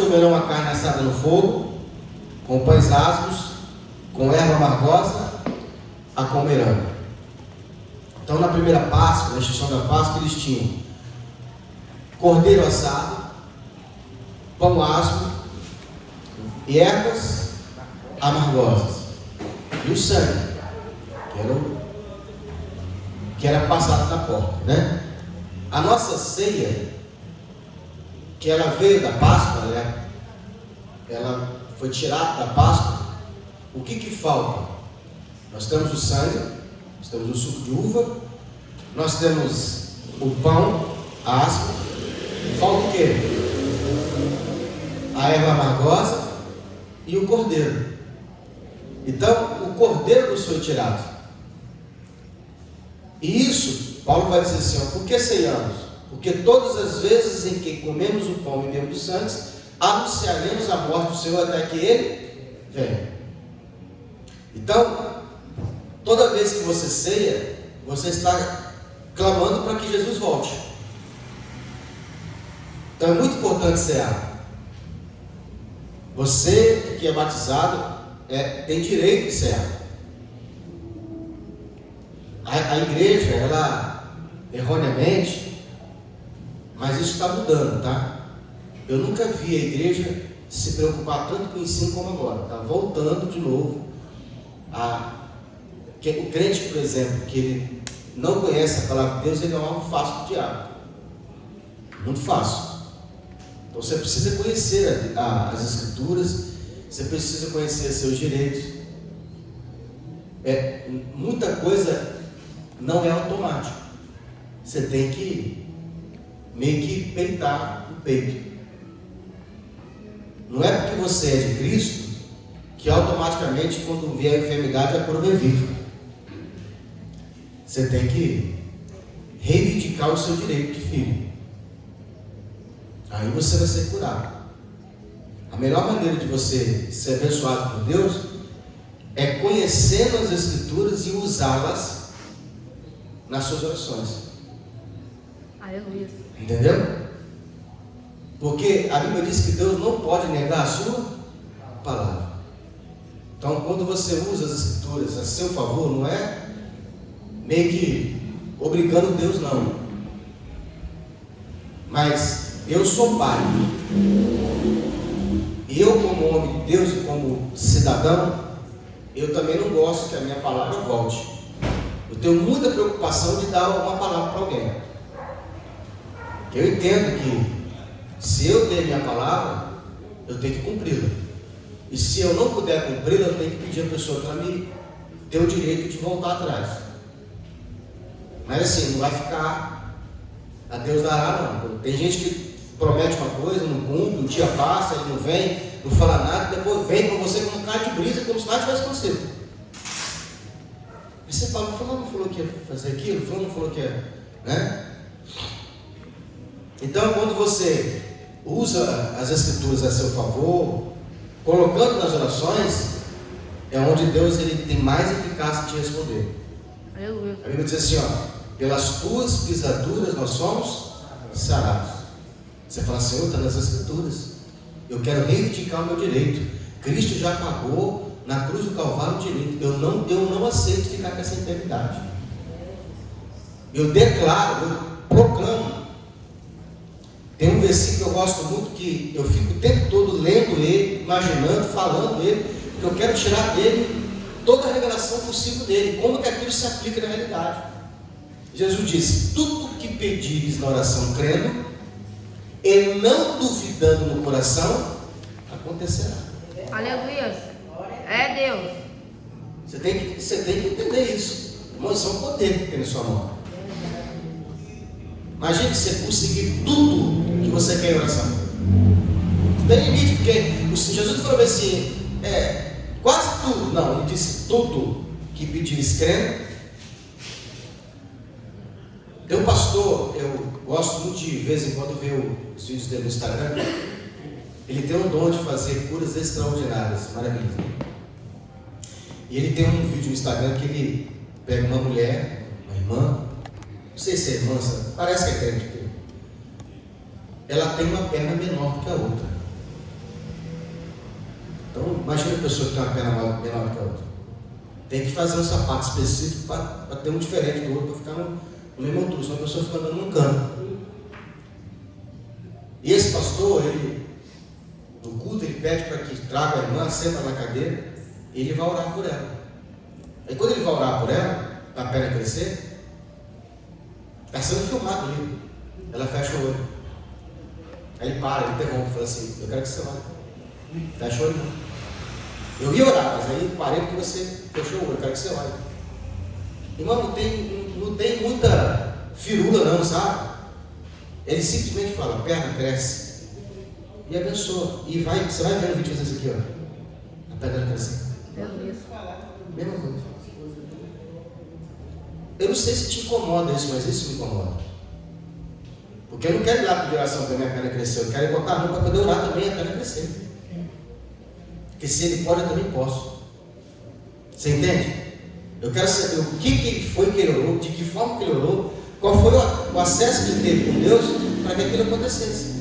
comerão a carne assada no fogo, com pães asmos, com erva amargosa, a comerão. Então, na primeira Páscoa, na instituição da Páscoa, eles tinham cordeiro assado, pão asmo e ervas amargosas. E o sangue, que era passado na porta, né? A nossa ceia, que ela veio da Páscoa, né? Ela foi tirada da Páscoa. O que falta? Nós temos o sangue, nós temos o suco de uva, nós temos o pão asmo. Falta o quê? A erva amargosa e o cordeiro. Então, o cordeiro nos foi tirado. E isso, Paulo vai dizer assim, por que ceiamos? Porque todas as vezes em que comemos o pão e bebemos o sangue, anunciaremos a morte do Senhor até que Ele venha. Então, toda vez que você ceia, você está clamando para que Jesus volte. Então é muito importante cear. Você que é batizado tem direito de cear. A igreja, ela erroneamente, mas isso está mudando, tá? Eu nunca vi a igreja se preocupar tanto com o ensino como agora. Está voltando de novo o crente, por exemplo, que ele não conhece a palavra de Deus, ele é um alvo fácil do diabo. Muito fácil. Então você precisa conhecer as Escrituras, você precisa conhecer seus direitos. Muita coisa não é automático. Você tem que meio que peitar o peito. Não é porque você é de Cristo que automaticamente, quando vier a enfermidade, a cura vai vir. Você tem que reivindicar o seu direito de filho. Aí você vai ser curado. A melhor maneira de você ser abençoado por Deus é conhecendo as Escrituras e usá-las nas suas orações. Aleluia. Entendeu? Porque a Bíblia diz que Deus não pode negar a sua palavra. Então, quando você usa as Escrituras a seu favor, não é meio que obrigando Deus, não. Mas eu sou pai. E eu, como homem de Deus e como cidadão, eu também não gosto que a minha palavra volte. Eu tenho muita preocupação de dar alguma palavra para alguém. Eu entendo que se eu der minha palavra, eu tenho que cumpri-la. E se eu não puder cumpri-la, eu tenho que pedir a pessoa para me ter o direito de voltar atrás. Mas assim, não vai ficar a Deus dará, não. Tem gente que promete uma coisa, não cumpre, um dia passa, ele não vem, não fala nada, depois vem para você como um cara de brisa, como se nada tivesse acontecido. E você fala, fulano não falou que ia fazer aquilo, fulano não falou que ia, né? Então, quando você usa as Escrituras a seu favor, colocando nas orações, é onde Deus ele tem mais eficácia de te responder. Aleluia. A Bíblia diz assim, pelas tuas pisaduras nós somos sarados. Você fala, Senhor, está nas Escrituras. Eu quero reivindicar o meu direito. Cristo já pagou na cruz do Calvário o direito. Eu não aceito ficar com essa enfermidade. Eu declaro, eu proclamo. Tem um versículo que eu gosto muito, que eu fico o tempo todo lendo ele, imaginando, falando ele, porque eu quero tirar dele toda a revelação possível dele, como que aquilo se aplica na realidade. Jesus disse, tudo que pedires na oração crendo, e não duvidando no coração, acontecerá. Aleluia. É Deus. Você tem que entender isso. Irmão, isso é um poder que tem na sua mão. Imagine você conseguir tudo que você quer em oração. Tem limite, porque Jesus falou assim, quase tudo. Não, ele disse tudo que pedires crendo. Tem um pastor, eu gosto muito de vez em quando ver os vídeos dele no Instagram. Ele tem um dom de fazer curas extraordinárias, maravilhosas. E ele tem um vídeo no Instagram que ele pega uma mulher, uma irmã, não sei se é irmã, parece que é crente. Ela tem uma perna menor do que a outra. Imagina a pessoa que tem uma perna menor que a outra. Tem que fazer um sapato específico para ter um diferente do outro, para ficar no mesmo altura, senão a pessoa fica andando num cano. E esse pastor, ele, no culto, ele pede para que traga a irmã, senta na cadeira, e ele vai orar por ela. Aí quando ele vai orar por ela, para a perna crescer, está sendo filmado ali. Ela fecha o olho. Aí ele para, ele interrompe, fala assim: eu quero que você olhe. Fecha o olho. Eu ia orar, mas aí parei porque você fechou o olho, eu quero que você olhe. Irmão, não tem muita firula não, sabe? Ele simplesmente fala: perna cresce. E abençoa. E vai, você vai ver no vídeo fazer isso aqui, ó. A perna cresce. Mesma coisa. Eu não sei se te incomoda isso, mas isso me incomoda. Porque eu não quero ir lá pedir oração para a minha perna crescer. Eu quero botar a mão para poder orar também e a perna crescer. Porque se ele pode, eu também posso. Você entende? Eu quero saber o que ele foi que ele orou, de que forma que ele orou, qual foi o acesso que ele teve com Deus para que aquilo acontecesse.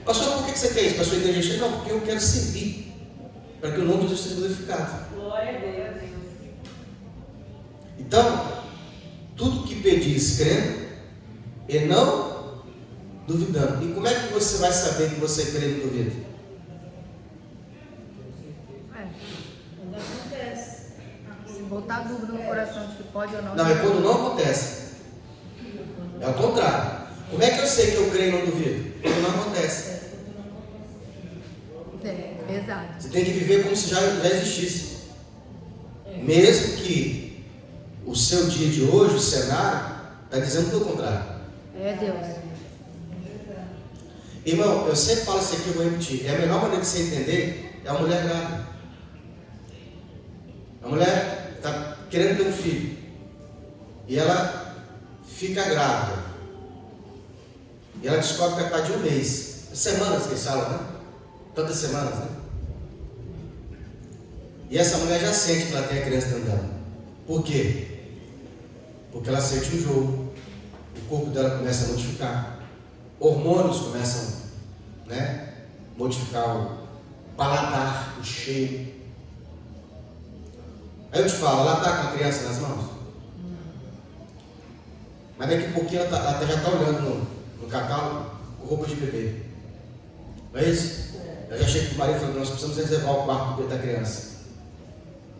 Pastor, por que você quer isso? Para a sua igreja cheia? Não, porque eu quero servir, para que o nome de Deus seja glorificado. Glória a Deus. Então, tudo que pedis crendo e não duvidando. E como é que você vai saber que você crê e não duvida? Quando acontece. Se botar dúvida no coração de que pode ou não. Não, é quando não acontece. É o contrário. Como é que eu sei que eu creio e não duvido? Quando não acontece. É, exato. Você tem que viver como se já existisse. Mesmo que o seu dia de hoje, o cenário, está dizendo pelo contrário. É Deus. Irmão, eu sempre falo isso aqui, eu vou repetir. É a melhor maneira de você entender é a mulher grávida. A mulher está querendo ter um filho. E ela fica grávida. E ela descobre que ela está de um mês. Semanas que eles falam, né? Tantas semanas, né? E essa mulher já sente que ela tem a criança dentro dela. Por quê? Porque ela sente um jogo. O corpo dela começa a modificar. Hormônios começam, né, modificar o paladar, o cheiro. Aí eu te falo, ela está com a criança nas mãos? Mas daqui a pouquinho ela já está olhando no catálogo com roupa de bebê. Não é isso? Eu já chego com o marido e falo: nós precisamos reservar o quarto da criança.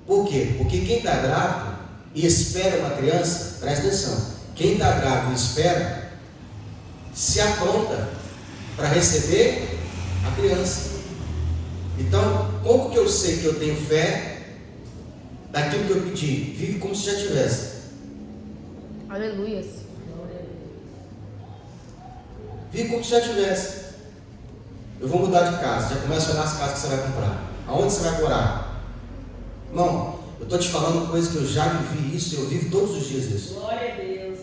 Por quê? Porque quem está grávido e espera uma criança, presta atenção, quem está grávido e espera, se apronta para receber a criança. Então, como que eu sei que eu tenho fé daquilo que eu pedi? Vive como se já tivesse. Aleluia. Vive como se já tivesse. Eu vou mudar de casa, já começa a olhar as casas que você vai comprar. Aonde você vai morar? Irmão, eu estou te falando coisas que eu já vivi isso, eu vivo todos os dias isso. Glória a Deus.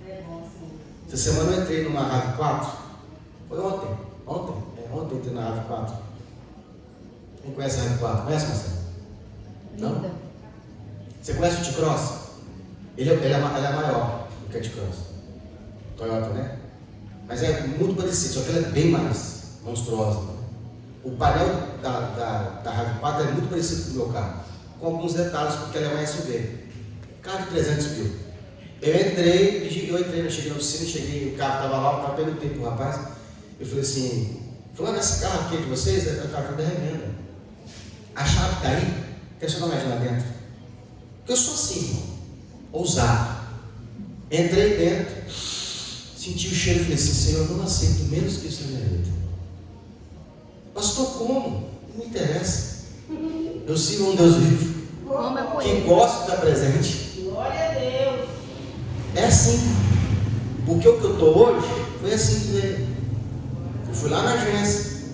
É bom, sim. Essa semana eu entrei numa RAV4. Foi ontem. Ontem eu entrei na RAV4. Quem conhece a RAV4? Conhece, Marcelo? Não? Você conhece o T-Cross? Ela é maior do que a T-Cross. Toyota, né? Mas é muito parecido, só que ela é bem mais monstruosa. O painel da RAV4 é muito parecido com o meu carro, com alguns detalhes, porque ela é uma SUV. Carro de 300 mil. Eu cheguei na oficina, o carro estava lá, o carro perguntei para o rapaz, eu falei assim: falando, esse carro aqui é de vocês? É o carro da revenda. A chave está aí? Quer você dar uma olhada lá dentro? Porque eu sou assim, irmão, ousado. Entrei dentro, senti o cheiro e falei assim: Senhor, eu não aceito menos que isso na minha vida. Pastor, como? Não me interessa. Eu sigo um Deus vivo, que gosta de estar presente. Glória a Deus. É assim. Porque o que eu estou hoje foi assim que veio. Eu fui lá na agência,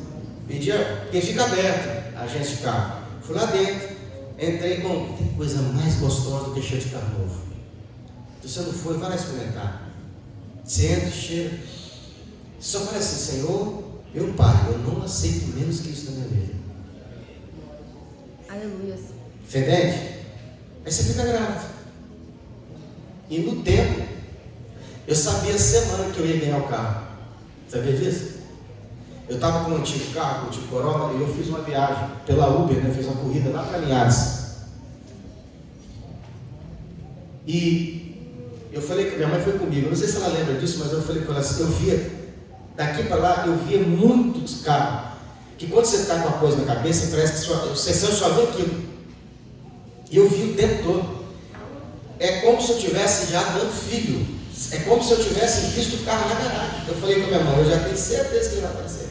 pedi, porque fica aberto a agência de carro. Fui lá dentro, entrei, bom, tem coisa mais gostosa do que cheiro de carro novo. Se você não foi, vai lá experimentar. Você entra e cheira. Só fala assim: Senhor, meu Pai, eu não aceito menos que isso na minha vida. Aleluia. Você entende? Aí você fica grávida. E no tempo, eu sabia a semana que eu ia ganhar o carro. Sabia disso? Eu estava com um antigo carro, com um antigo Corolla, e eu fiz uma viagem pela Uber, né? Fiz uma corrida lá para Linhares. E eu falei que minha mãe foi comigo, eu não sei se ela lembra disso, mas eu falei com ela assim, eu via, daqui para lá, eu via muitos carros, que quando você está com uma coisa na cabeça, parece que você só vê aquilo. E eu vi o tempo todo. É como se eu tivesse já dando filho. É como se eu tivesse visto o carro na garagem. Eu falei com a minha mãe, eu já tenho certeza que ele vai aparecer.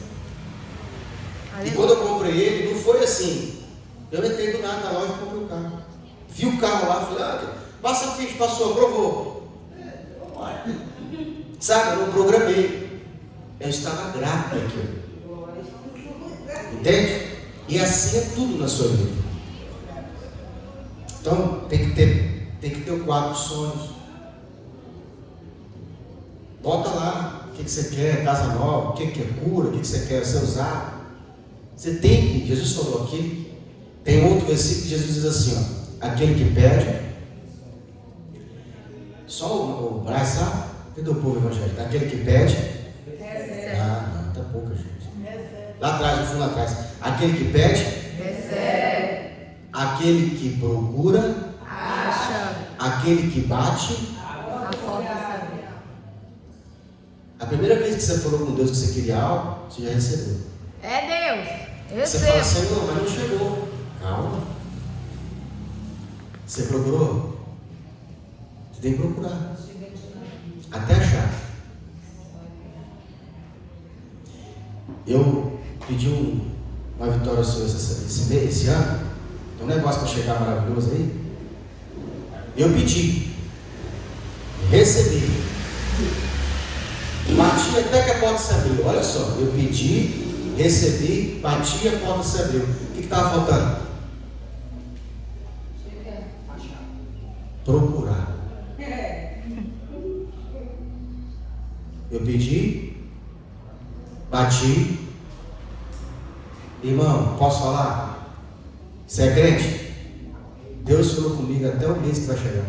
E quando eu comprei ele, não foi assim. Eu entrei do nada na loja e comprei o carro. Vi o carro lá, falei, passa a ficha, passou, aprovou. Sabe, eu não programei. Eu estava grato daquilo. Entende? E assim é tudo na sua vida. Então, tem que ter o quadro de sonhos. Bota lá o que você quer, casa nova, o que é cura, o que você quer ser usado. Você tem que, Jesus falou aqui, tem outro versículo que Jesus diz assim, ó, aquele que pede, só o Braz sabe? Cadê o povo evangélico? Aquele que pede, não, tá pouca gente. Lá atrás, no fundo atrás, aquele que pede, recebe. Aquele que procura, acha. Aquele que bate, a porta abre. A primeira vez que você falou com Deus que você queria algo, você já recebeu. É Deus. Você fala assim, não, mas não chegou. Calma. Você procurou? Você tem que procurar. Até achar. Eu pedi uma vitória ao Senhor esse ano. Tem um negócio para chegar maravilhoso aí. Eu pedi. Recebi. Bati até que a porta se abriu. Olha só, eu pedi, recebi, bati e a porta se abriu. O que estava faltando? Procurar. Eu pedi, bati. Irmão, posso falar? Você é crente? Deus falou comigo até o mês que vai chegar.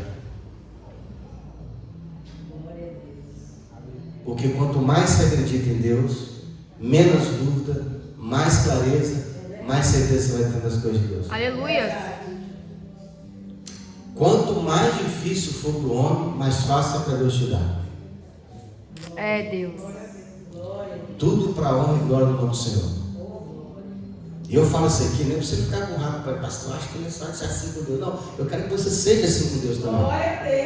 Porque quanto mais você acredita em Deus, menos dúvida, mais clareza, mais certeza você vai ter das coisas de Deus. Aleluia! Quanto mais difícil for para o homem, mais fácil é para Deus te dar. É Deus. Tudo para a honra e glória do nome do Senhor. E eu falo isso aqui, nem para você ficar com raiva, pai, pastor, eu acho que ele é só de ser assim com Deus. Não, eu quero que você seja assim com Deus também. Glória a Deus.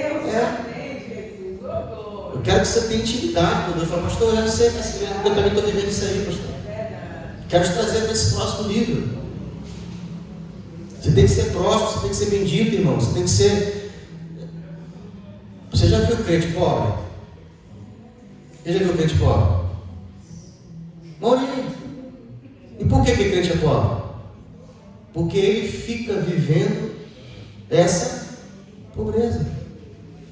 Eu quero que você tenha intimidade com Deus. Fala, pastor, eu sei, eu também estou vivendo isso aí, pastor. Quero te trazer para esse próximo nível. Você tem que ser próximo, você tem que ser bendito, irmão. Você tem que ser. Você já viu crente pobre? Você já viu crente pobre? Maioria. E por que crente é pobre? Porque ele fica vivendo essa pobreza.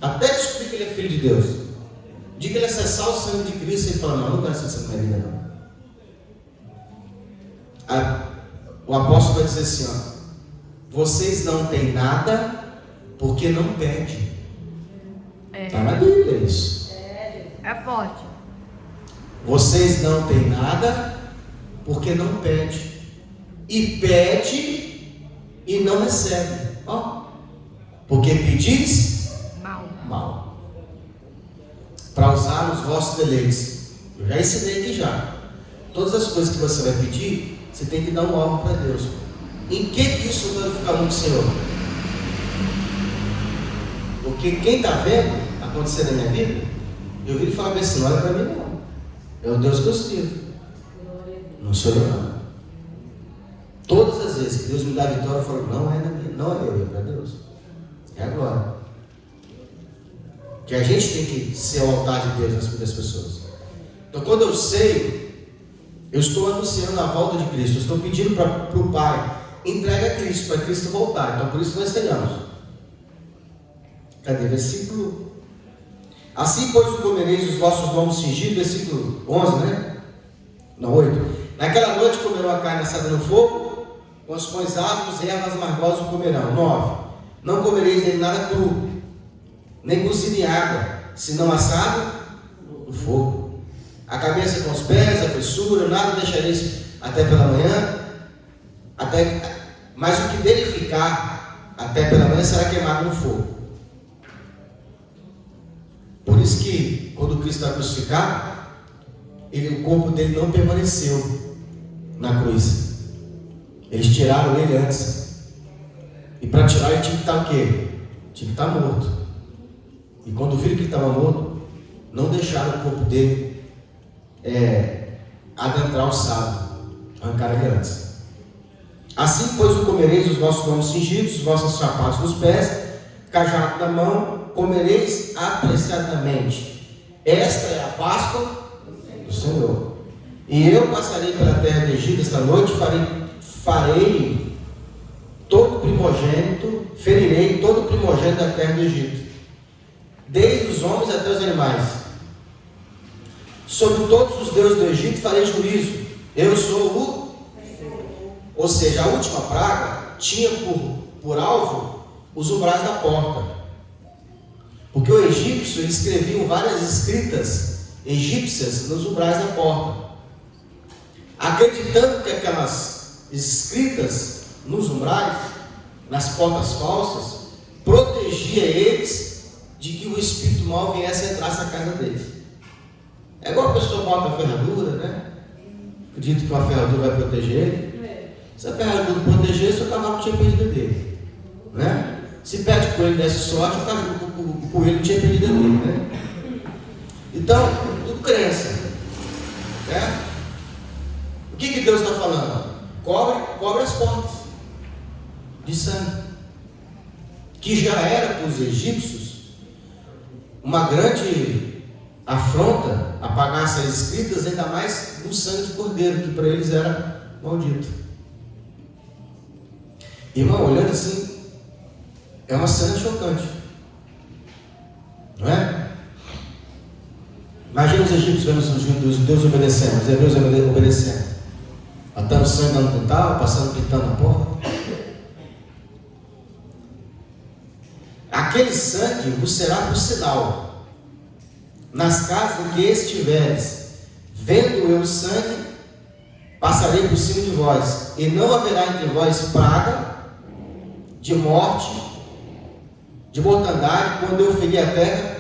Até descobrir que ele é filho de Deus. De que ele acessar o sangue de Cristo, ele fala, não quero acessar a minha vida, não. O apóstolo vai dizer assim, ó, vocês não têm nada porque não pedem. Está na Bíblia isso. É forte. Vocês não têm nada porque não pedem. E pede e não recebe. Ó, porque pedis mal. Para usar os vossos deleites. Eu já ensinei aqui já. Todas as coisas que você vai pedir, você tem que dar um alvo para Deus. Em que isso glorifica muito o Senhor? Porque quem está vendo acontecer na minha vida, eu vi ele falar assim, não olha para mim não. É o Deus que eu sirvo. Não sou eu não. Todas as vezes que Deus me dá vitória, eu falo, não é na minha, não é eu, é para Deus. É agora. Que a gente tem que ser o altar de Deus nas vidas das pessoas. Então quando eu sei, eu estou anunciando a volta de Cristo, eu estou pedindo para o Pai, entrega a Cristo, para Cristo voltar. Então por isso nós tenhamos. Cadê? Versículo. Assim, pois, o comereis os vossos lombos cingidos, versículo 11, né? Não, 8. Naquela noite comerão a carne assada no fogo, com os pães árvores e ervas amargosas o comerão. 9. Não comereis nem nada cru, nem cozido em água, senão assado no fogo. a cabeça com os pés, a fissura, nada deixareis até pela manhã, mas o que dele ficar até pela manhã será queimado no fogo. Por isso que quando Cristo está crucificado, o corpo dele não permaneceu na cruz. Eles tiraram ele antes. E para tirar ele tinha que estar o quê? Tinha que estar morto. E quando viram que ele estava morto, não deixaram o corpo dele adentrar o sábado, arrancaram ele antes. Assim, pois, o comereis os vossos lombos cingidos, os vossos sapatos nos pés, cajado na mão, comereis apreciadamente. Esta é a Páscoa do Senhor. E eu passarei pela terra do Egito esta noite, farei todo primogênito, ferirei todo primogênito da terra do Egito, desde os homens até os animais. Sobre todos os deuses do Egito farei juízo. Eu sou o... Ou seja, a última praga tinha por alvo os umbrais da porta. Porque o egípcio, eles escreviam várias escritas egípcias nos umbrais da porta, acreditando que aquelas escritas nos umbrais, nas portas falsas, protegia eles de que o espírito mal viesse entrar na casa deles. É igual a pessoa bota a ferradura, né? Acredito que uma ferradura vai proteger ele. Se a ferradura proteger, seu cavalo tinha perdido dele, né? Se perde o coelho desse sorte, o coelho tinha perdido dele, né? Então, tudo crença, né? O que Deus está falando? Cobre as portas de sangue, que já era para os egípcios uma grande afronta apagar essas escritas, ainda mais no sangue de cordeiro, que para eles era maldito. Irmão, olhando assim, é uma cena chocante, não é? Imagina os egípcios vendo os deuses obedecendo, os hebreus obedecendo, matando sangue no quintal, passando pintando na porta. Aquele sangue vos será por sinal nas casas em que estiveres. Vendo eu o sangue, passarei por cima de vós, e não haverá entre vós praga de morte, de mortandade, quando eu ferir a terra.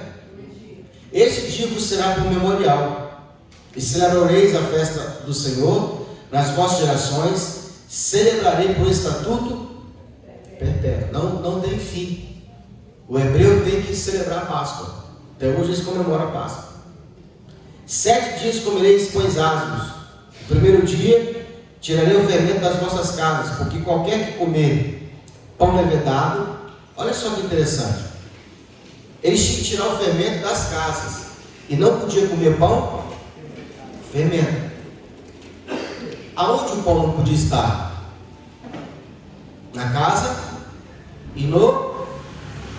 Este dia vos será por memorial, e celebrareis a festa do Senhor nas vossas gerações. Celebrarei por estatuto perpétuo. Não tem fim. O hebreu tem que celebrar a Páscoa. Até hoje eles comemoram a Páscoa. 7 dias comereis pães ázimos. No primeiro dia tirarei o fermento das vossas casas, porque qualquer que comer pão levedado, olha só que interessante, eles tinham que tirar o fermento das casas, e não podia comer pão fermento. Aonde o pão não podia estar? Na casa e no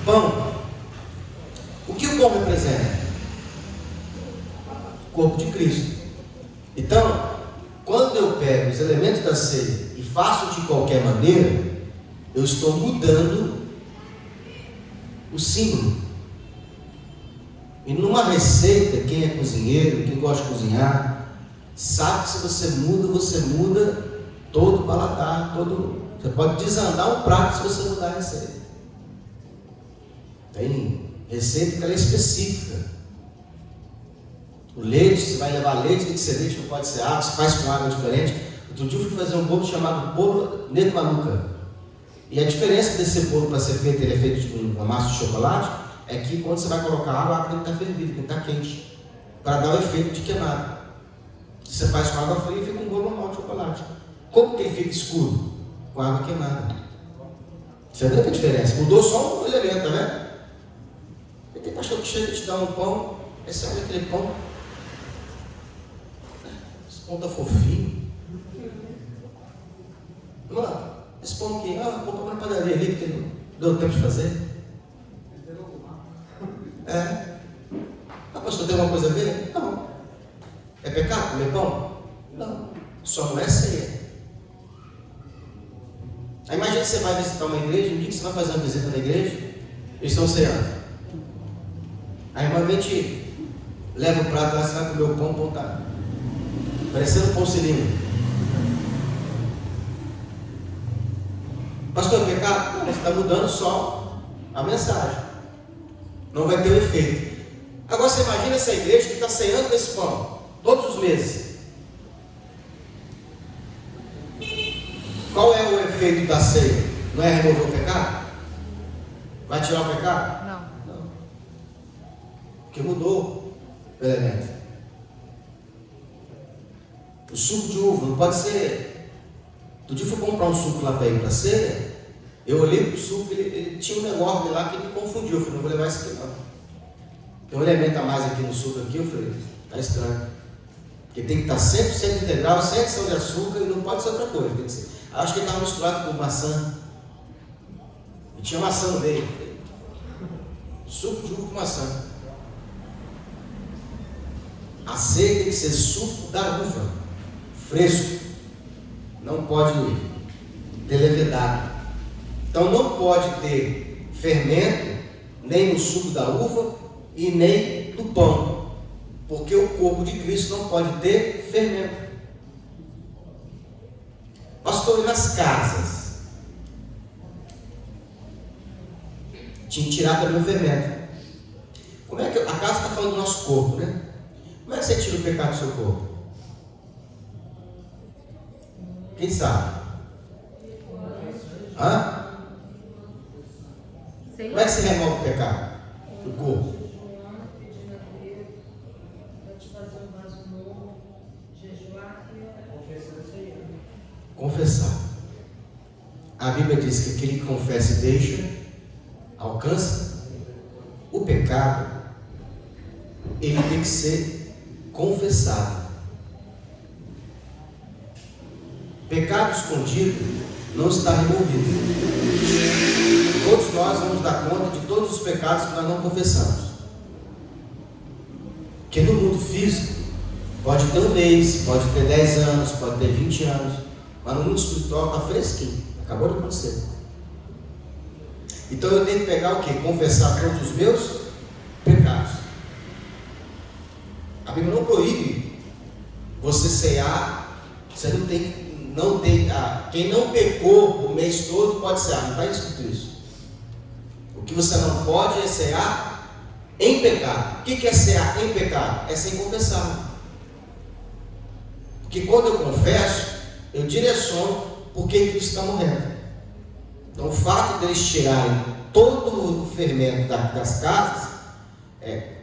pão. O que o pão representa? O corpo de Cristo. Então, quando eu pego os elementos da ceia e faço de qualquer maneira, eu estou mudando o símbolo. E numa receita, quem é cozinheiro, quem gosta de cozinhar, sabe que se você muda todo o paladar, você pode desandar um prato se você mudar a receita. Tem receita que ela é específica. O leite, você vai levar leite, tem que ser leite, não pode ser água, você faz com água diferente. Outro dia eu fui fazer um bolo chamado bolo Nego Maluca. E a diferença desse bolo para ser feito, ele é feito de uma massa de chocolate, é que quando você vai colocar água, a água tem que estar fervida, tem que estar quente, para dar o efeito de queimado. Se você faz com água fria, fica um bolo normal de chocolate. Como que ele fica escuro? Com água queimada. Você vê a diferença? Mudou só um elemento, tá vendo? E tem pastor que chega e te dá um pão, aí você olha aquele pão, esse pão está fofinho. Mano, esse pão aqui, comprou na padaria ali, que não deu tempo de fazer. Pastor, tem alguma coisa a ver? Não. É pecado comer pão? Não. Só não é ceia. Aí imagina que você vai visitar uma igreja, um dia que você vai fazer uma visita na igreja, eles estão ceando. Aí normalmente leva o prato lá, você vai comer o pão, tá parecendo pão cilindro. Pastor, é pecado? Não, você está mudando só a mensagem. Não vai ter um efeito. Agora você imagina essa igreja que está ceando desse pão todos os meses. Qual é o efeito da ceia? Não é remover o pecado? Vai tirar o pecado? Não. Porque mudou o elemento. O suco de uva não pode ser. Outro dia eu fui comprar um suco lá para ir para a ceia. Eu olhei para o suco, ele tinha um negócio lá que me confundiu. Eu falei, não vou levar isso aqui não. Tem um elemento a mais aqui no suco aqui. Eu falei, está estranho. Porque tem que estar 100% integral, sem adição de açúcar, e não pode ser outra coisa. Tem que ser. Acho que ele estava misturado com maçã. E tinha maçã no meio. Suco de uva com maçã. A ceia tem que ser suco da uva, fresco. Não pode ter levedado. Então não pode ter fermento, nem no suco da uva e nem no pão. Porque o corpo de Cristo não pode ter fermento. Pastor, e nas casas? Tinha que tirar também o fermento. Como é que a casa está falando do nosso corpo, né? Como é que você tira o pecado do seu corpo? Quem sabe? Hã? Como é que você remove o pecado do corpo? Confessar. A Bíblia diz que aquele que confessa e deixa, alcança. O pecado, ele tem que ser confessado. Pecado escondido não está removido. Todos nós vamos dar conta de todos os pecados que nós não confessamos. Porque no mundo físico, pode ter um mês, pode ter 10 anos, pode ter 20 anos, mas no mundo espiritual está fresquinho, acabou de acontecer. Então eu tenho que pegar o quê? Confessar todos os meus pecados. A Bíblia não proíbe você cear. Você não tem quem não pecou o mês todo pode cear, não está escrito isso. O que você não pode é cear em pecado. O que é cear em pecado? É sem confessar. Porque quando eu confesso, eu direciono porque Cristo está morrendo. Então o fato deles tirarem todo o fermento das casas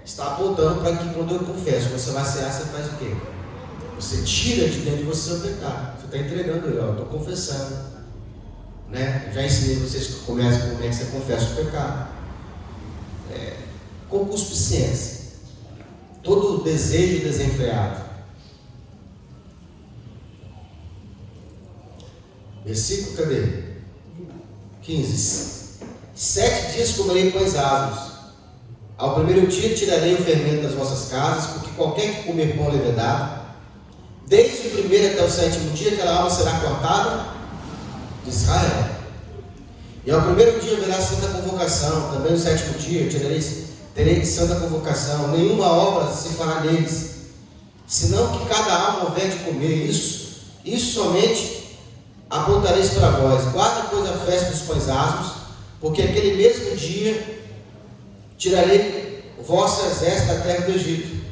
está apontando para que quando eu confesso, você vai cear, você faz o quê? Você tira de dentro de você o pecado. Você está entregando ele, eu estou confessando, né? Já ensinei vocês como é que você confessa o pecado. Concupiscência, todo desejo desenfreado. Versículo, cadê? 15. 7 dias comerei pães asmos. Ao primeiro dia tirarei o fermento das vossas casas, porque qualquer que comer pão levedado, desde o primeiro até o 7º dia, aquela alma será cortada de Israel. E ao primeiro dia haverá santa convocação, também no 7º dia terei santa convocação, nenhuma obra se fará neles, senão que cada alma houver de comer isso somente apontareis para vós. Guarda, pois, a festa dos pães asmos, porque aquele mesmo dia tirarei o vosso exército da terra do Egito.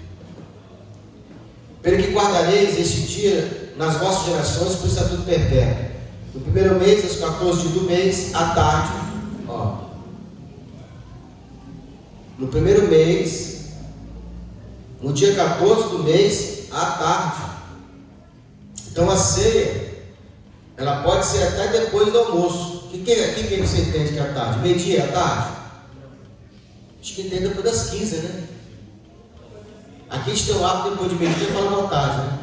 Pelo que guardareis este dia nas vossas gerações por estatuto perpétuo. No primeiro mês, aos 14 dias do mês, à tarde. No primeiro mês, no dia 14 do mês, à tarde. Então a ceia, ela pode ser até depois do almoço. O que você entende que é à tarde? Meio-dia é à tarde? Acho que entende depois das 15, né? Aqui a gente tem um hábito depois de meio-dia e fala boa tarde,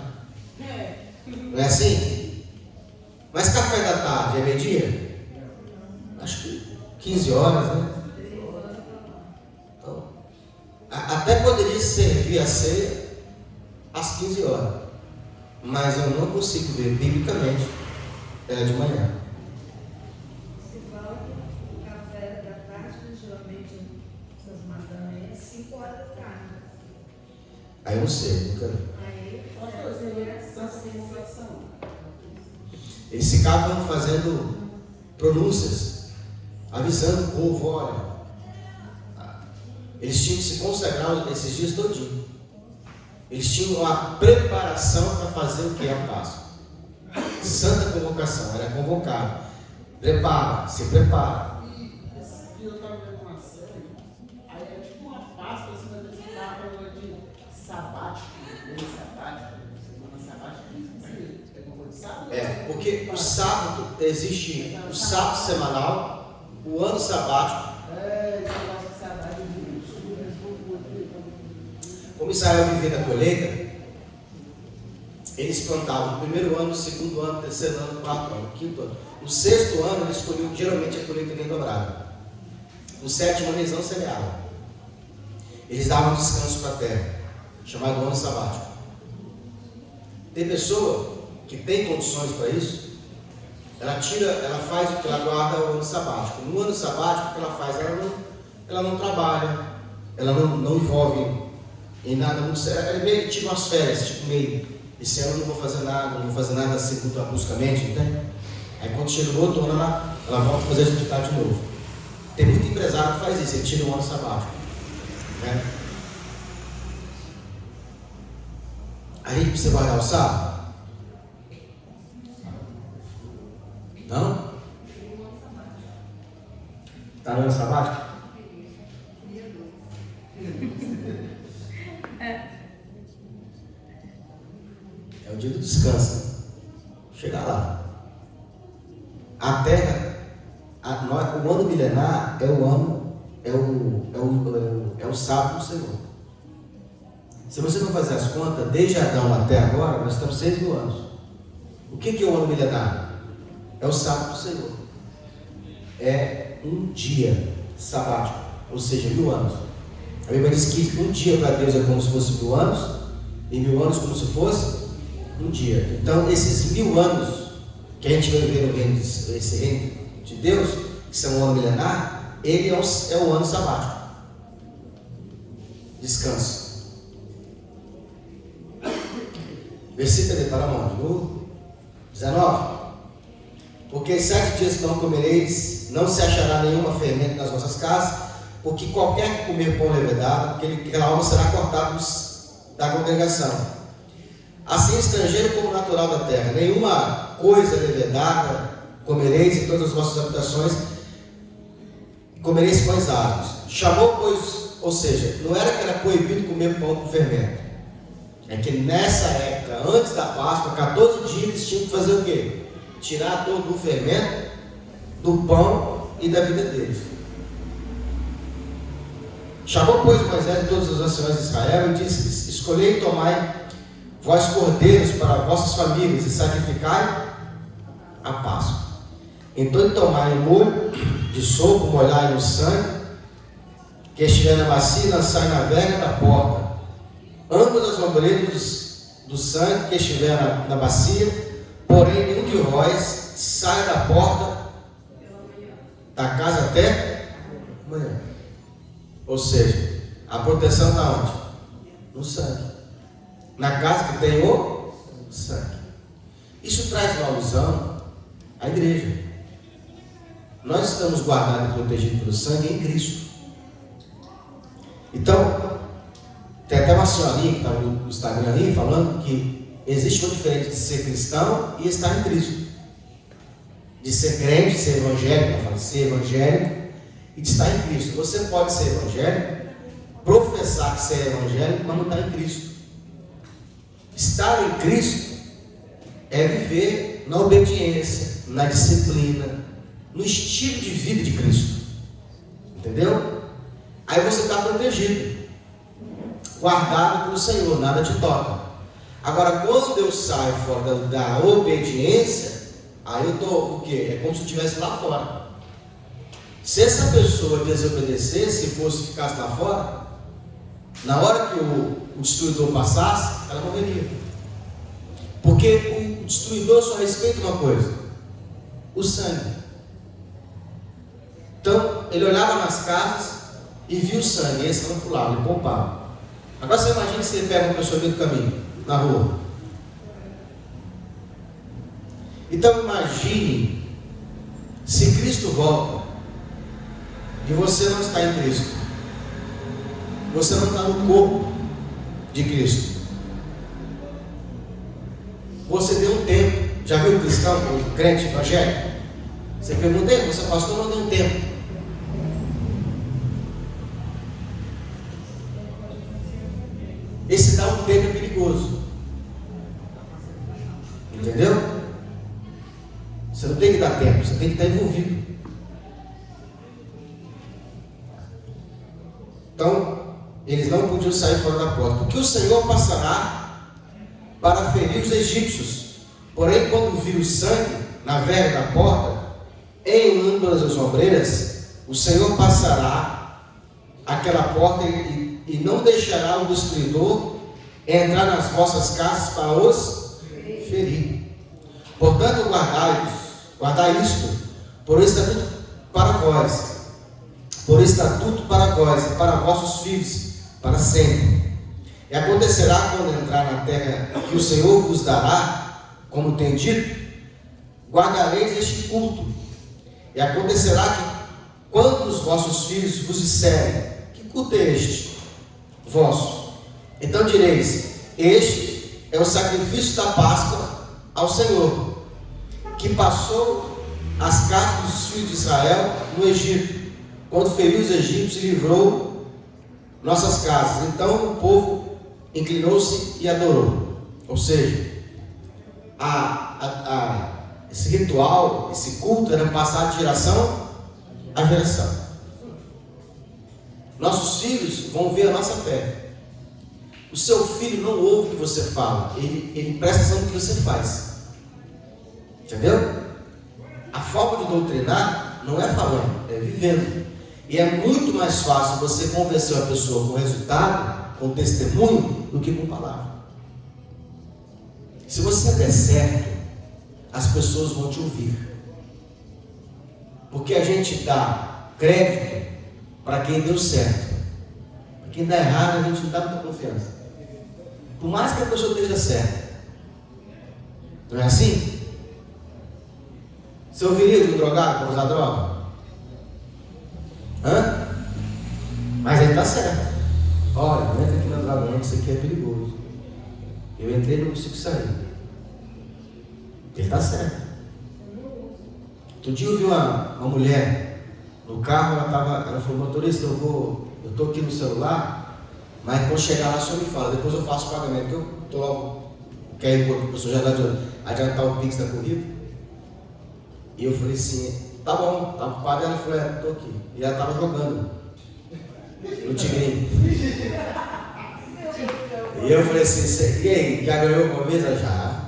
né? Não é assim? Mas café da tarde é meio-dia? Acho que 15 horas, né? Então, até poderia servir a ceia às 15 horas. Mas eu não consigo ver biblicamente ela de manhã. Se fala que o café da tarde, geralmente, essas manhãs, 5 horas da tarde. Aí eu não sei, nunca vi. Eles ficavam fazendo pronúncias, avisando o povo, olha, eles tinham que se consagrar esses dias todinhos. Eles tinham uma preparação para fazer o que é a Páscoa. Santa convocação, era convocado. Prepara, se prepara. Esse dia eu estava vendo uma série, aí é tipo uma Páscoa, assim, mas eles estavam falando de sabático, mês sabático, semana sabática. É uma coisa de sábado? É, porque o sábado existe o sábado semanal, o ano sabático. Como Israel vivia da colheita, eles plantavam no primeiro ano, no segundo ano, no terceiro ano, no quarto ano, no quinto ano. No sexto ano, eles colhiam, geralmente a colheita vem dobrada. No sétimo ano, eles não semeavam. Eles davam descanso para a terra, chamado ano sabático. Tem pessoa que tem condições para isso, ela faz o que ela guarda o ano sabático. No ano sabático, o que ela faz? Ela não trabalha, ela não envolve em nada muito sério. Ela meio que tira umas férias, tipo meio, esse ano eu não vou fazer nada assim muito bruscamente, entende? Aí quando chega no outro ano, ela volta a fazer atividade de novo. Tem muito empresário que faz isso, ele tira um ano sabático, né? A gente precisa guardar o sábado? Não? Está no ano sabático? É o dia do descanso. Chegar lá. A terra, o ano milenar é o sábado do Senhor. Se você não fazer as contas, desde Adão até agora, nós estamos 6.000 anos. O que é o ano milenar? É o sábado do Senhor. É um dia sabático, ou seja, 1.000 anos. A Bíblia diz que um dia para Deus é como se fosse 1.000 anos, e 1.000 anos como se fosse um dia. Então, esses 1.000 anos que a gente vai ver no reino, esse reino de Deus, que são o ano milenar, ele é o ano sabático. Descanso. Versículo ali para onde? No 19. Porque 7 dias não comereis, não se achará nenhuma fermento nas vossas casas, porque qualquer que comer pão levedado, aquela alma será cortada da congregação. Assim estrangeiro como natural da terra, nenhuma coisa levedada comereis em todas as vossas habitações, comereis pães árvores. Chamou, pois, ou seja, não era que era proibido comer pão com fermento. É que nessa época, antes da Páscoa, 14 dias eles tinham que fazer o quê? Tirar todo o fermento do pão e da vida deles. Chamou, pois, Moisés e todos os anciões de Israel e disse: escolhei e tomai vós cordeiros para vossas famílias e sacrificai a Páscoa. Então tomai o molho de sopo, molhai no sangue que estiver na bacia e lançai na verga da porta ambas as ombreiras do sangue que estiver na bacia, porém nenhum de vós sai da porta da casa até amanhã. Ou seja, a proteção está onde? No sangue. Na casa que tem o sangue. Isso traz uma alusão à igreja. Nós estamos guardados e protegidos pelo sangue em Cristo. Então, tem até uma senhorinha que está no Instagram aí falando que existe uma diferença de ser cristão e estar em Cristo. De ser crente, ser evangélico, ela fala, ser evangélico e de estar em Cristo. Você pode ser evangélico, professar que ser evangélico, mas não está em Cristo. Estar em Cristo é viver na obediência, na disciplina, no estilo de vida de Cristo. Entendeu? Aí você está protegido, guardado pelo Senhor, nada te toca. Agora, quando eu saio fora da obediência, aí eu estou o quê? É como se eu estivesse lá fora. Se essa pessoa desobedecesse e ficasse lá fora, na hora que o destruidor passasse, ela morreria. Porque o destruidor só respeita uma coisa: o sangue. Então, ele olhava nas casas e via o sangue, esse não pulava, ele poupava. Agora você imagina que você pega uma pessoa no caminho, na rua. Então imagine se Cristo volta e você não está em Cristo. Você não está no corpo de Cristo. Você deu um tempo. Já viu o cristão, o crente evangélico? Você pergunta, você pastor, não deu um tempo. Esse dar um tempo é perigoso. Entendeu? Você não tem que dar tempo, você tem que estar envolvido. Então, eles não podiam sair fora da porta, porque o Senhor passará para ferir os egípcios. Porém, quando vir o sangue na verga da porta, em ambas as ombreiras, o Senhor passará aquela porta e não deixará o destruidor entrar nas vossas casas para os ferir. Portanto, guardai isto por estatuto para vós e para vossos filhos, para sempre. E acontecerá quando entrar na terra que o Senhor vos dará, como tem dito, guardareis este culto. E acontecerá que, quando os vossos filhos vos disserem: que culto é este vosso? Então direis: este é o sacrifício da Páscoa ao Senhor, que passou as casas dos filhos de Israel no Egito, quando feriu os egípcios e livrou nossas casas. Então o povo inclinou-se e adorou. Ou seja, esse ritual, esse culto era passado de geração a geração. Nossos filhos vão ver a nossa fé. O seu filho não ouve o que você fala, ele presta atenção no que você faz. Entendeu? A forma de doutrinar não é falando, é vivendo. E é muito mais fácil você convencer uma pessoa com resultado, com testemunho, do que com palavra. Se você der certo, as pessoas vão te ouvir. Porque a gente dá crédito para quem deu certo. Para quem dá errado, a gente não dá muita confiança. Por mais que a pessoa esteja certa. Não é assim? Você ouviria de um drogado para usar droga? Hã? Mas ele está certo. Olha, não entra aqui na droga não, isso aqui é perigoso. Eu entrei e não consigo sair. Ele está certo. Outro dia eu vi uma mulher no carro, ela falou: motorista, eu estou aqui no celular, mas quando chegar lá o senhor me fala, depois eu faço o pagamento, porque eu estou logo, quer ir, a pessoa já adiantar o Pix da corrida. E eu falei assim: tá bom, tá ocupado. Ela falou: estou aqui. E ela estava jogando no Tigrinho. E eu falei assim: e aí, já ganhou alguma vez? Ela já.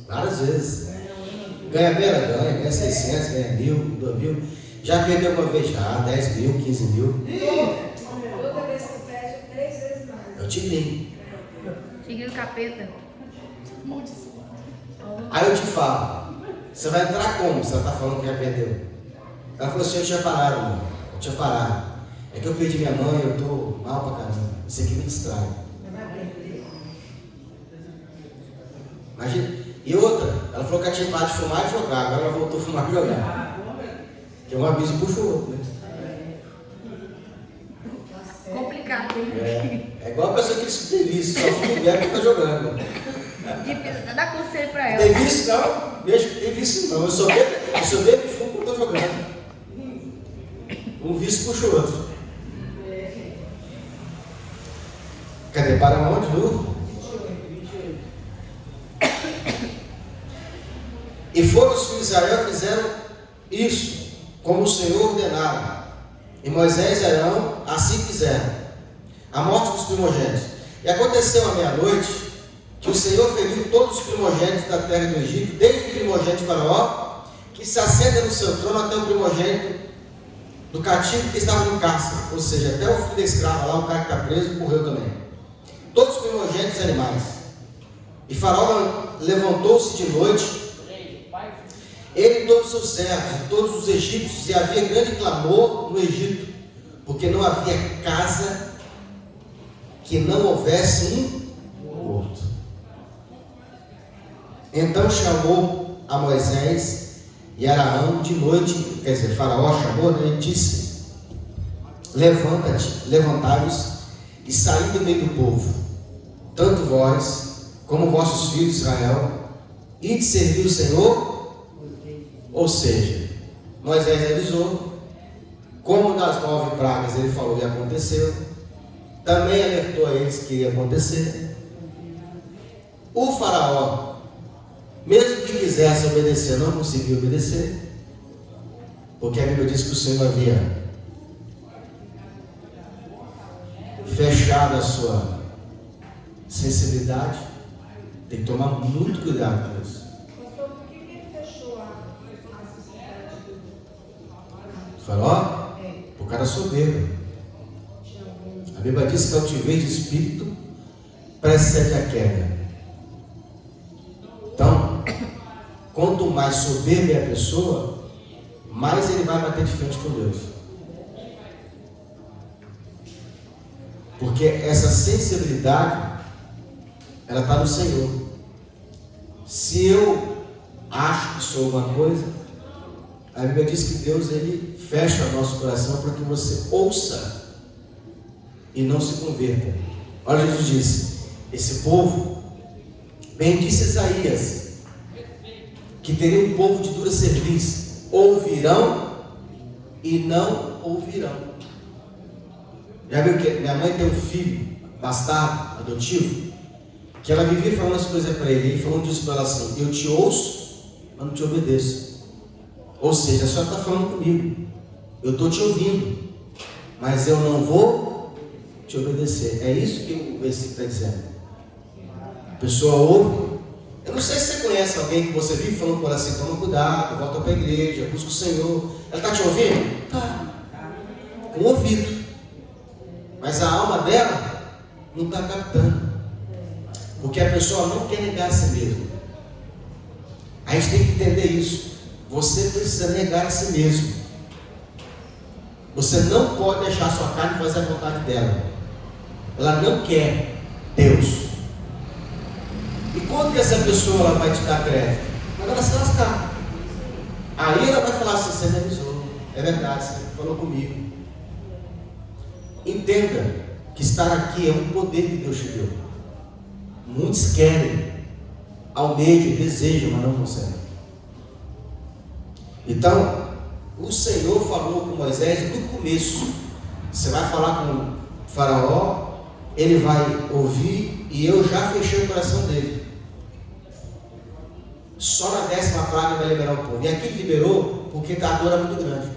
Várias vezes. Ganha bem, ela ganha 600, ganha 1.000, 2.000. Já perdeu uma vez já, 10 mil, 15 mil. Outra vez que perde, 3 vezes mais. É o Tigrinho. Tigrinho capeta. Aí eu te falo: você vai entrar como? Você está falando que já perdeu. Ela falou assim: eu tinha parado, mano. Eu tinha parado. É que eu perdi minha mãe, eu estou mal pra caramba. Isso aqui me distrai. Imagina. E outra, ela falou que ela tinha parado de fumar e jogar. Agora ela voltou a fumar e jogar. Que um aviso puxa o outro, né? Complicado. É igual a pessoa que tem vício, só fuma bebe e fica jogando. Difícil, dá conselho pra ela. Tem vício não? Vejo que tem vício não. Eu sou bebo e fumo quando estou jogando. Um vício puxa o outro. Cadê? Para onde? No? E foram os filhos de Israel, fizeram isso, como o Senhor ordenara. E Moisés e Arão assim fizeram. A morte dos primogênitos. E aconteceu à meia-noite que o Senhor feriu todos os primogênitos da terra do Egito, desde o primogênito de Faraó, que se assenta no seu trono, até o primogênito do cativo que estava no cárcere. Ou seja, até o filho da escrava lá, o cara que está preso, morreu também. Todos os primogênitos animais. E Faraó levantou-se de noite, ele e todos os seus servos, e todos os egípcios, e havia grande clamor no Egito, porque não havia casa que não houvesse um morto. Então chamou a Moisés e Arão de noite, quer dizer, Faraó chamou, né, e disse: levanta-te, levantai-vos e saí do meio do povo, tanto vós como vossos filhos de Israel, e de servir o Senhor. Ou seja, Moisés avisou, como das 9 pragas ele falou e aconteceu, também alertou a eles que ia acontecer. O Faraó, mesmo que quisesse obedecer, não conseguiu obedecer, porque a Bíblia diz que o Senhor havia fechado a sua sensibilidade. Tem que tomar muito cuidado com isso. Pastor, por que ele fechou a sensibilidade do Faraó? Por causa da soberba. A Bíblia diz que a altivez de espírito precede a queda. Então, quanto mais soberba é a pessoa, mais ele vai bater de frente com Deus. Porque essa sensibilidade, ela está no Senhor. Se eu acho que sou uma coisa, a Bíblia diz que Deus, ele fecha o nosso coração para que você ouça e não se converta. Olha, Jesus disse: esse povo, bem disse Isaías, que teria um povo de dura cerviz, ouvirão e não ouvirão. Já viu que minha mãe tem um filho bastardo, adotivo, que ela vivia falando as coisas para ele. Ele falou disso para ela assim: eu te ouço, mas não te obedeço. Ou seja, a senhora está falando comigo, eu estou te ouvindo, mas eu não vou te obedecer. É isso que o versículo está dizendo. A pessoa ouve. Eu não sei se você conhece alguém que você vive falando por assim: toma cuidado, volta para a igreja, busca o Senhor. Ela está te ouvindo? Está. Com o ouvido. Mas a alma dela não está captando. Porque a pessoa não quer negar a si mesma. A gente tem que entender isso. Você precisa negar a si mesmo. Você não pode deixar a sua carne fazer a vontade dela. Ela não quer Deus. E quando que essa pessoa ela vai te dar crédito? Quando ela se lascar. Aí ela vai falar assim: você me avisou. É verdade, você falou comigo. Entenda que estar aqui é um poder que Deus te deu. Muitos querem, almejam, desejam, mas não conseguem. Então, o Senhor falou com Moisés no começo. Você vai falar com o Faraó, ele vai ouvir, e eu já fechei o coração dele. Só na 10ª praga vai liberar o povo. E aqui ele liberou porque a dor era muito grande.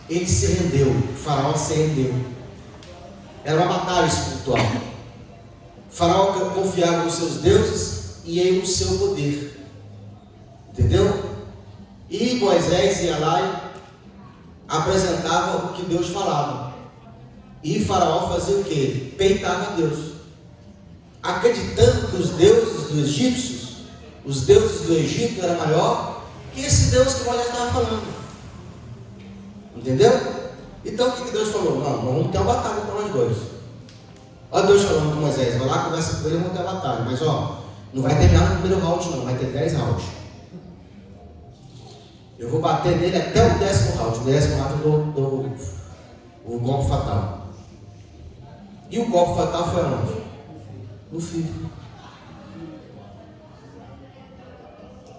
Ele se rendeu, o Faraó se rendeu. Era uma batalha espiritual. O Faraó confiava nos seus deuses e em no seu poder. Entendeu? E Moisés ia lá e apresentava o que Deus falava. E Faraó fazia o quê? Peitava Deus, acreditando que os deuses dos egípcios, os deuses do Egito, eram maior que esse Deus que Moisés estava falando. Entendeu? Então o que Deus falou? Não, vamos ter uma batalha com nós dois. Olha Deus falando com Moisés: vai lá, conversa com ele e vamos ter a batalha. Mas não vai terminar no primeiro round não, vai ter 10 rounds. Eu vou bater nele até o 10º round. O 10º round eu dou o golpe fatal. E o golpe fatal foi aonde? No filho.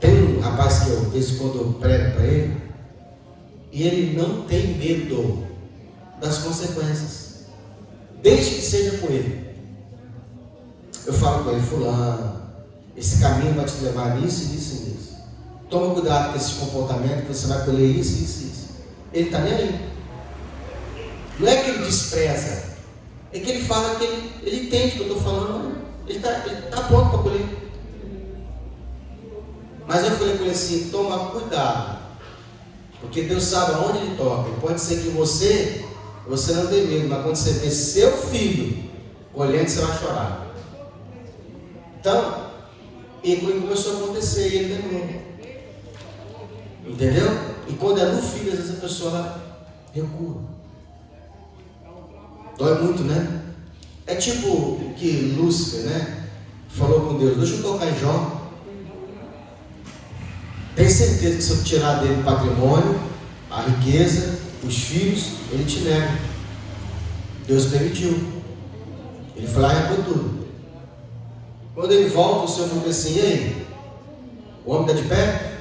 Tem um rapaz que eu, de vez em quando eu prego para ele, e ele não tem medo das consequências, desde que seja com ele. Eu falo com ele: fulano, esse caminho vai te levar nisso, nisso e nisso. Toma cuidado com esse comportamento, que você vai colher isso, isso, isso. Ele está nem aí. Não é que ele despreza, é que ele fala que ele entende o que eu estou falando. Ele está pronto para colher. Mas eu falei com ele assim: toma cuidado, porque Deus sabe aonde ele toca. E pode ser que você não tem medo, mas quando você vê seu filho colhendo, você vai chorar. Então, ele começou a acontecer e ele lembrou. Entendeu? E quando é no filho, às vezes a pessoa recua. Dói muito, né? É tipo o que Lúcifer, né, falou com Deus: deixa eu tocar em Jó. Tem certeza que se eu tirar dele o patrimônio, a riqueza, os filhos, ele te nega. Deus permitiu. Ele foi lá e arrancou tudo. Quando ele volta, o Senhor falou assim: e aí? O homem está de pé?